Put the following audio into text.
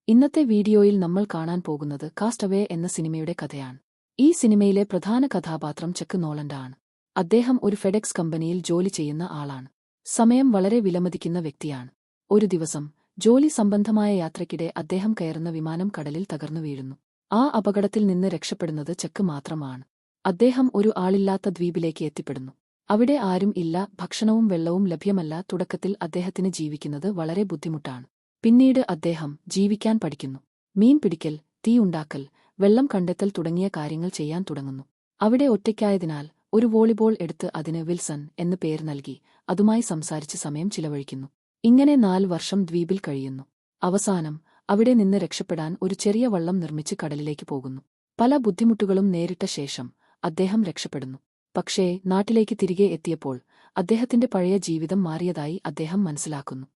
ഇന്നത്തെ വീഡിയോയിൽ നമ്മൾ കാണാൻ പോകുന്നത് കാസ്റ്റവേ എന്ന സിനിമയുടെ കഥയാണ്. ഈ സിനിമയിലെ പ്രധാന കഥാപാത്രം ചക്ക് നോളൻഡ് ആണ്. അദ്ദേഹം ഒരു ഫെഡെക്സ് കമ്പനിയിൽ ജോലി ചെയ്യുന്ന ആളാണ്. സമയം വളരെ വിലമതിക്കുന്ന വ്യക്തിയാണ്. ഒരു ദിവസം ജോലി സംബന്ധമായ യാത്രയ്ക്കിടെ അദ്ദേഹം കയറുന്ന വിമാനം കടലിൽ തകർന്നു വീഴുന്നു. ആ അപകടത്തിൽ നിന്ന് രക്ഷപ്പെടുന്നത് ചക്ക് മാത്രമാണ്. അദ്ദേഹം ഒരു ആളില്ലാത്ത ദ്വീപിലേക്ക് എത്തിപ്പെടുന്നു. അവിടെ ആരും ഇല്ല, ഭക്ഷണവും വെള്ളവും ലഭ്യമല്ല. തുടക്കത്തിൽ അദ്ദേഹത്തിന് ജീവിക്കുന്നത് വളരെ ബുദ്ധിമുട്ടാണ്. പിന്നീട് അദ്ദേഹം ജീവിക്കാൻ പഠിക്കുന്നു. മീൻ പിടിക്കൽ, തീ ഉണ്ടാക്കൽ, വെള്ളം കണ്ടെത്തൽ തുടങ്ങിയ കാര്യങ്ങൾ ചെയ്യാൻ തുടങ്ങുന്നു. അവിടെ ഒറ്റയ്ക്കായതിനാൽ ഒരു വോളിബോൾ എടുത്ത് അതിന് വിൽസൺ എന്ന് പേര് നൽകി അതുമായി സംസാരിച്ച് സമയം ചിലവഴിക്കുന്നു. ഇങ്ങനെ 4 വർഷം ദ്വീപിൽ കഴിയുന്നു. അവസാനം അവിടെ നിന്ന് രക്ഷപ്പെടാൻ ഒരു ചെറിയ വള്ളം നിർമ്മിച്ച് കടലിലേക്ക് പോകുന്നു. പല ബുദ്ധിമുട്ടുകളും നേരിട്ട ശേഷം അദ്ദേഹം രക്ഷപ്പെടുന്നു. പക്ഷേ നാട്ടിലേക്ക് തിരികെ എത്തിയപ്പോൾ അദ്ദേഹത്തിന്റെ പഴയ ജീവിതം മാറിയതായി അദ്ദേഹം മനസ്സിലാക്കുന്നു.